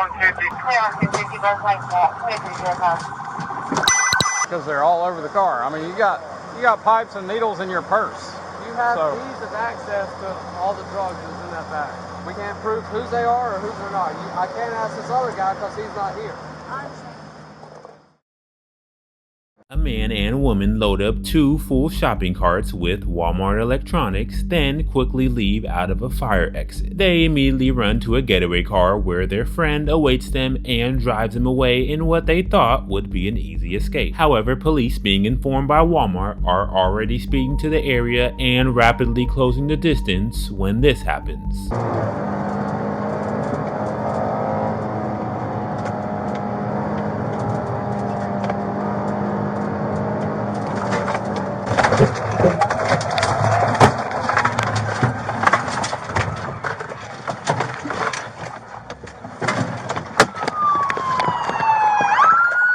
150. Clear on 250, both lanes back. 2305. Because they're all over the car. I mean, you got pipes and needles in your purse. You have ease of access to all the drugs that's in that bag. We can't prove whose they are or whose they're not. I can't ask this other guy because he's not here. A man and woman load up 2 full shopping carts with Walmart electronics, then quickly leave out of a fire exit. They immediately run to a getaway car where their friend awaits them and drives them away in what they thought would be an easy escape. However, police, being informed by Walmart, are already speeding to the area and rapidly closing the distance when this happens.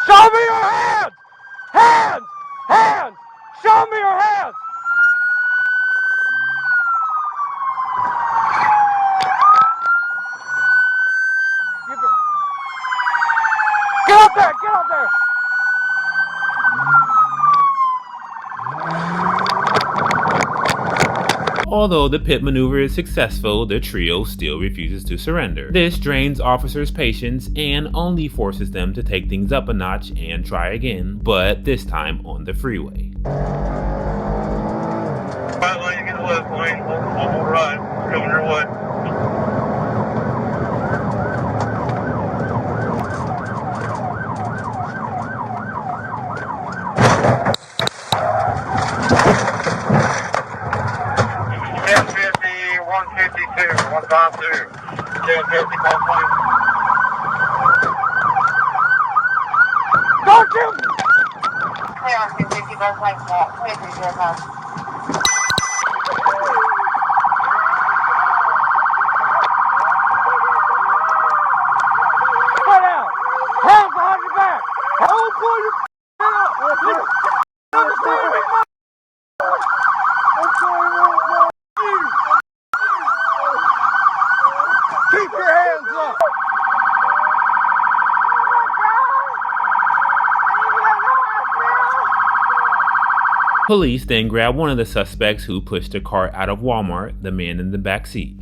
Show me your hands! Hands! Hands! Show me your hands! Get up there! Get up there! Although the pit maneuver is successful, the trio still refuses to surrender. This drains officers' patience and only forces them to take things up a notch and try again, but this time on the freeway. Right lane, get the left lane. Hold right. Coming your way. One five two. 1050, both lanes. Don't shoot! Clear on 250, both lanes back. 2305. Sit down! Hands behind your back! Don't pull your head up! Understand me? I'm sorry, you! Keep your hands up! Police then grab one of the suspects who pushed the car out of Walmart, the man in the back seat.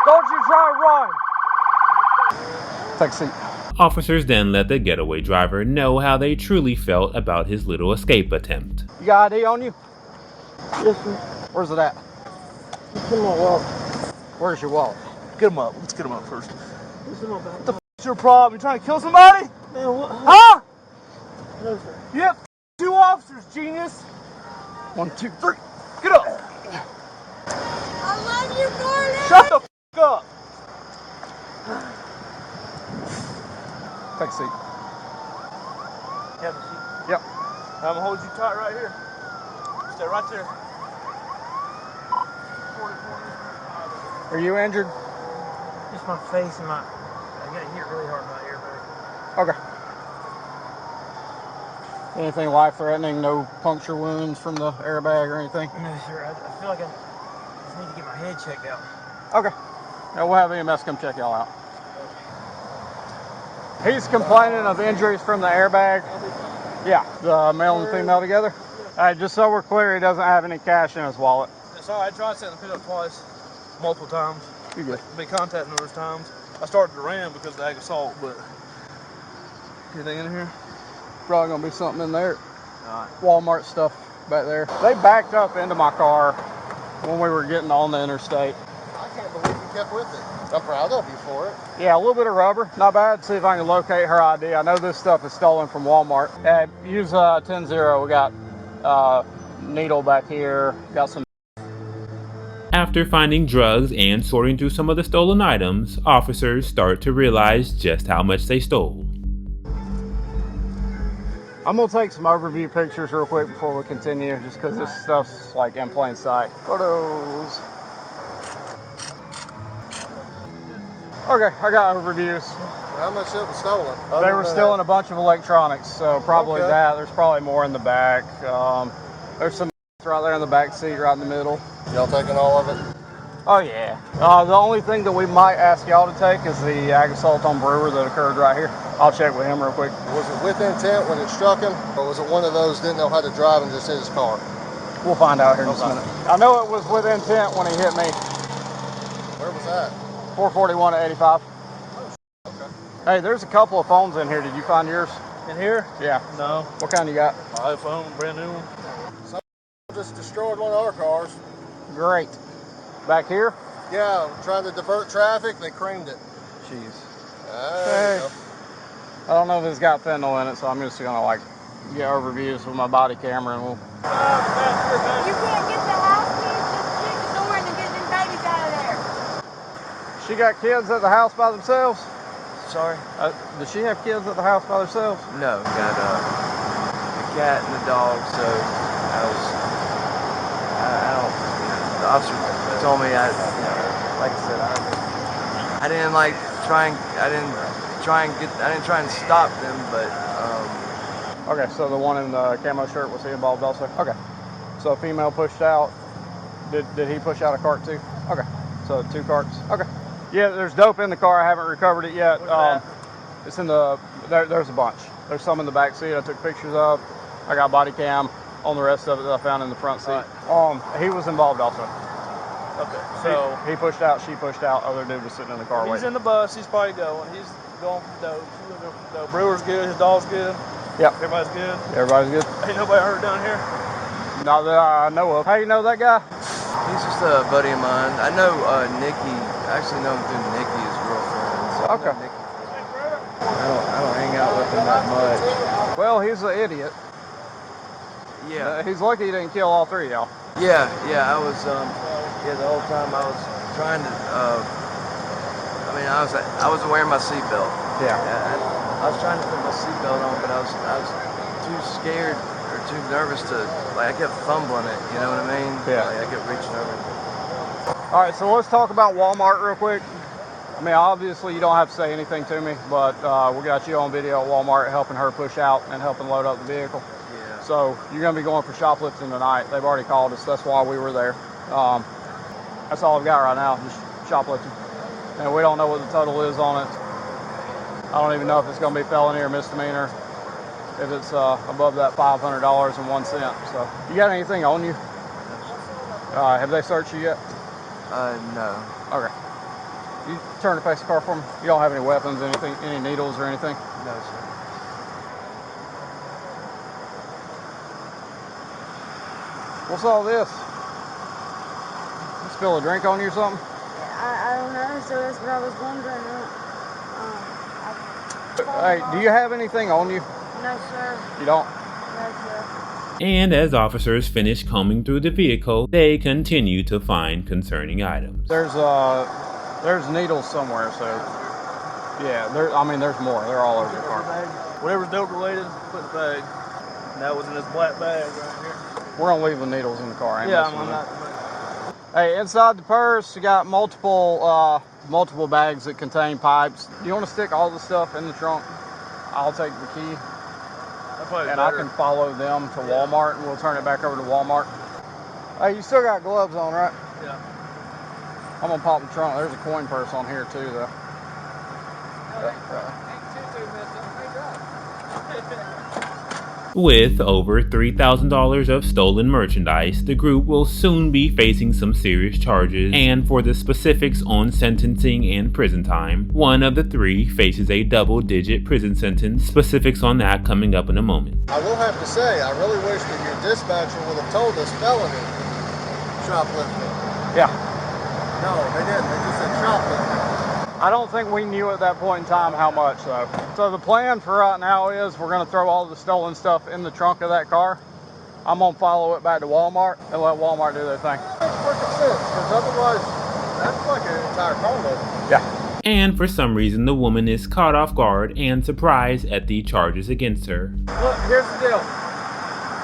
Don't you try to run! Take a seat. Officers then let the getaway driver know how they truly felt about his little escape attempt. You got ID on you? Yes, sir. Where's it at? It's in my wallet. Where's your wallet? Get him up. Let's get him up first. It's in my bag. What the f***'s your problem? You trying to kill somebody? Man, what? Huh? No, sir. You have 2 officers, genius. 1, 2, 3. Get up. I love you, Gordon! Shut the f*** up. Take a seat. Have a seat. Yep. I'm gonna hold you tight right here. Stay right there. Are you injured? Just my face and I got hit really hard in my airbag. Okay. Anything life-threatening? No puncture wounds from the airbag or anything? No, sir. I feel like I just need to get my head checked out. Okay. Yeah, we'll have EMS come check y'all out. He's complaining of injuries from the airbag. Yeah, the male and female together. All right, just so we're clear, he doesn't have any cash in his wallet. It's all right. I tried setting the pit up twice, multiple times. You good? Been contacting numerous times. I started to ram because of the ag assault, but anything in here? Probably gonna be something in there. All right. Walmart stuff back there. They backed up into my car when we were getting on the interstate. I can't believe you kept with it. I'm proud of you for it. Yeah, a little bit of rubber. Not bad. See if I can locate her ID. I know this stuff is stolen from Walmart. Use 10-0. We got needle back here. Got some. After finding drugs and sorting through some of the stolen items, officers start to realize just how much they stole. I'm gonna take some overview pictures real quick before we continue, just because this stuff's like in plain sight. Photos. Okay, I got overviews. How much of it was stolen? They were stealing a bunch of electronics, so probably Okay. that. There's probably more in the back. There's some It's right there in the back seat, right in the middle. Y'all taking all of it? Oh yeah. The only thing that we might ask y'all to take is the ag assault on Brewer that occurred right here. I'll check with him real quick. Was it with intent when it struck him, or was it one of those didn't know how to drive and just hit his car? We'll find out here in just a minute. I know it was with intent when he hit me. Where was that? 441 at 85. Okay. Hey, there's a couple of phones in here. Did you find yours? In here? Yeah. No. What kind you got? My iPhone, brand new one. Some just destroyed one of our cars. Great. Back here? Yeah, trying to divert traffic, they creamed it. Jeez. There you go. I don't know if it's got fentanyl in it, so I'm just gonna like get overviews with my body camera and we'll. You can't get the house keys, just kick the door and get them babies out of there. She got kids at the house by themselves? Sorry? Does she have kids at the house by themselves? No, got a cat and a dog, so I don't, the officer told me, like I said, I didn't try and stop them, but, Okay, so the one in the camo shirt, was he involved also? Okay. So a female pushed out. Did he push out a cart too? Okay. So 2 carts. Okay. Yeah, there's dope in the car. I haven't recovered it yet. It's in the, there's a bunch. There's some in the back seat I took pictures of. I got body cam on the rest of it that I found in the front seat. He was involved also. Okay, so He pushed out, she pushed out, other dude was sitting in the car he's waiting. in the bus, he's probably going. He's going for dope. She's gonna go for dope. Brewer's good, his dog's good. Yep. Everybody's good. Everybody's good? Ain't nobody hurt down here. Not that I know of. How you know that guy? he's just a buddy of mine. I know Nikki, I actually know him through Nikki, his girlfriend. So I know Okay. Nikki. I don't hang out with him that much. Well, he's an idiot. Yeah. He's lucky he didn't kill all 3 of y'all. Yeah, I was, the whole time I was trying to, I wasn't wearing my seatbelt. Yeah. I was trying to put my seatbelt on, but I was too scared or too nervous to, I kept fumbling it, you know what I mean? Yeah. I kept reaching over. All right, so let's talk about Walmart real quick. I mean, obviously you don't have to say anything to me, but we got you on video at Walmart helping her push out and helping load up the vehicle. Yeah. So you're going to be going for shoplifting tonight. They've already called us. That's why we were there. That's all I've got right now, just shoplifting. And we don't know what the total is on it. I don't even know if it's going to be felony or misdemeanor, if it's above that $500.01. So you got anything on you? Have they searched you yet? No. Okay. You turn to face the car for me. You don't have any weapons, anything, any needles or anything? No, sir. What's all this? You spill a drink on you or something? I don't know, so that's what I was wondering. Hey, do you have anything on you? No, sir. You don't? No, sir. And as officers finish combing through the vehicle, they continue to find concerning items. There's needles somewhere, so yeah, there's more. They're all over the car. Whatever's dope related, put in the bag. And that was in this black bag right here. We're gonna leave the needles in the car. Ain't Yeah, messing I'm with not. them. Hey, inside the purse, you got multiple bags that contain pipes. You want to stick all the stuff in the trunk? I'll take the key, and I can follow them to Walmart, and we'll turn it back over to Walmart. Hey, you still got gloves on, right? Yeah. I'm gonna pop the trunk. There's a coin purse on here too, though. With over $3,000 of stolen merchandise, the group will soon be facing some serious charges, and for the specifics on sentencing and prison time, one of the 3 faces a double-digit prison sentence. Specifics on that coming up in a moment. I will have to say, I really wish that your dispatcher would have told us felony shoplifting. Yeah. No, they didn't. They just said shoplifting. I don't think we knew at that point in time how much, though. So the plan for right now is we're going to throw all the stolen stuff in the trunk of that car. I'm going to follow it back to Walmart and let Walmart do their thing. Makes perfect sense, because otherwise, that's like an entire carload. Yeah. And for some reason, the woman is caught off guard and surprised at the charges against her. Look, here's the deal.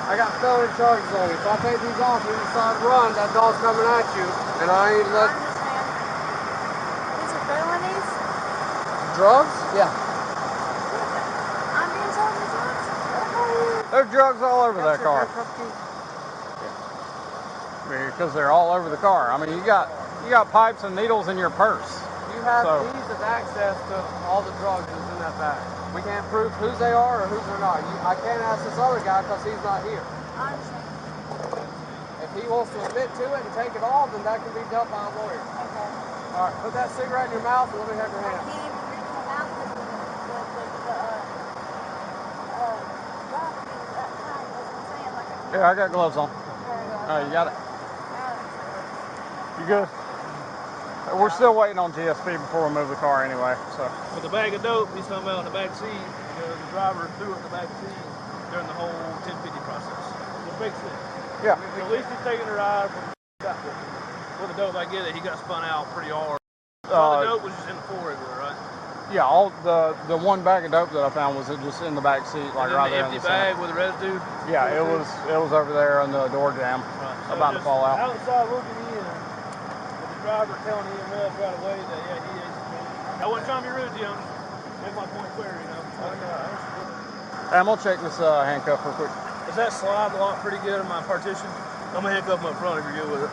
I got felony charges on me. If I take these off and you decide to run, that dog's coming at you. And I ain't let... These are felonies? Drugs? Yeah. I'm being sold with drugs? There's drugs all over that car. because they're all over the car. I mean, you got pipes and needles in your purse. You have ease of access to all the drugs that's in that bag. We can't prove whose they are or whose they're not. I can't ask this other guy because he's not here. I understand. If he wants to admit to it and take it all, then that can be dealt by a lawyer. Okay. All right, put that cigarette in your mouth and let me have your I hand. can't even reach my mouth because the drug is that tight. That's what I'm saying. Like Yeah, I got gloves on. You got it? You good? We're still waiting on GSP before we move the car anyway, so. With the bag of dope, he's talking about in the back seat. The driver threw it in the back seat during the whole 1050 process. The big thing. Yeah. At least he's taking a ride from with the dope. I get it. He got spun out pretty hard. So the dope was just in the floor everywhere, right? Yeah, all the one bag of dope that I found was just in the back seat, like right there in the empty bag center. with the residue. Yeah, it was over there on the door jam, Right. So about to fall out. Outside looking in, with the driver telling EMS right away that yeah, he is. I wasn't trying to be rude to him. Make my point clear, you know. Hey, I'm gonna check this handcuff real quick. Does that slide lock pretty good in my partition? I'm gonna handcuff him up front if you're good with it.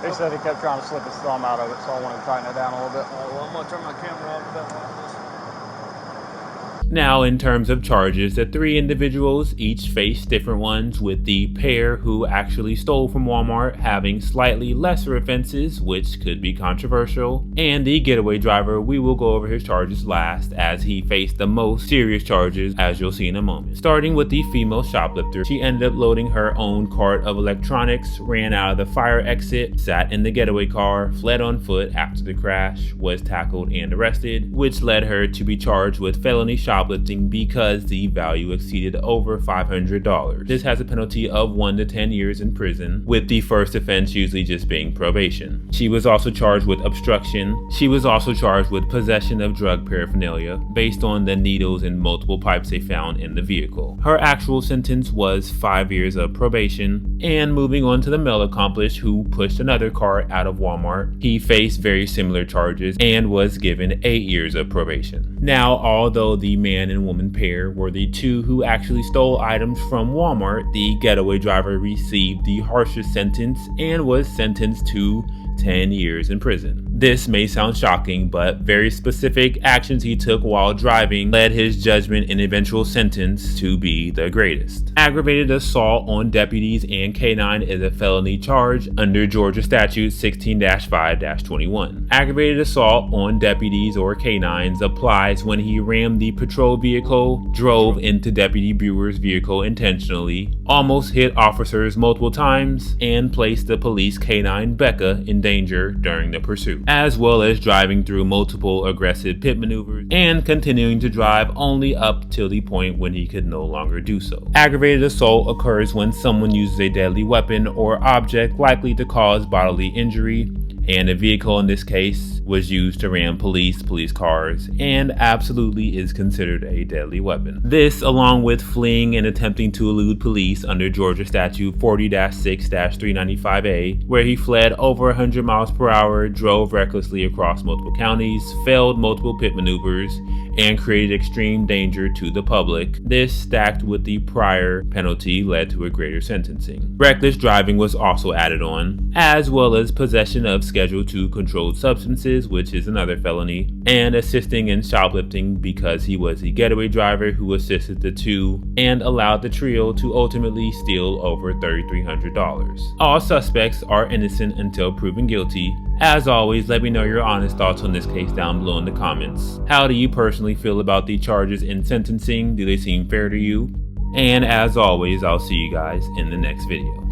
He said he kept trying to slip his thumb out of it, so I wanted to tighten it down a little bit. Well, I'm gonna turn my camera off about like this. Now, in terms of charges, the three individuals each face different ones, with the pair who actually stole from Walmart having slightly lesser offenses, which could be controversial, and the getaway driver, we will go over his charges last, as he faced the most serious charges, as you'll see in a moment. Starting with the female shoplifter, she ended up loading her own cart of electronics, ran out of the fire exit, sat in the getaway car, fled on foot after the crash, was tackled and arrested, which led her to be charged with felony shoplifting because the value exceeded over $500. This has a penalty of 1 to 10 years in prison, with the first offense usually just being probation. She was also charged with obstruction. She was also charged with possession of drug paraphernalia based on the needles and multiple pipes they found in the vehicle. Her actual sentence was 5 years of probation. And moving on to the male accomplice who pushed another car out of Walmart, he faced very similar charges and was given 8 years of probation. Now, although the man and woman pair were the two who actually stole items from Walmart, the getaway driver received the harshest sentence and was sentenced to 10 years in prison. This may sound shocking, but very specific actions he took while driving led his judgment and eventual sentence to be the greatest. Aggravated assault on deputies and K9 is a felony charge under Georgia Statute 16-5-21. Aggravated assault on deputies or K9s applies when he rammed the patrol vehicle, drove into Deputy Brewer's vehicle intentionally, almost hit officers multiple times, and placed the police K9 Becca in danger during the pursuit, as well as driving through multiple aggressive pit maneuvers and continuing to drive only up till the point when he could no longer do so. Aggravated assault occurs when someone uses a deadly weapon or object likely to cause bodily injury, and a vehicle in this case was used to ram police cars, and absolutely is considered a deadly weapon. This, along with fleeing and attempting to elude police under Georgia Statute 40-6-395A, where he fled over 100 miles per hour, drove recklessly across multiple counties, failed multiple pit maneuvers, and created extreme danger to the public. This, stacked with the prior penalty, led to a greater sentencing. Reckless driving was also added on, as well as possession of Schedule II controlled substances, which is another felony, and assisting in shoplifting because he was the getaway driver who assisted the two and allowed the trio to ultimately steal over $3,300. All suspects are innocent until proven guilty. As always, let me know your honest thoughts on this case down below in the comments. How do you personally feel about the charges in sentencing? Do they seem fair to you? And as always, I'll see you guys in the next video.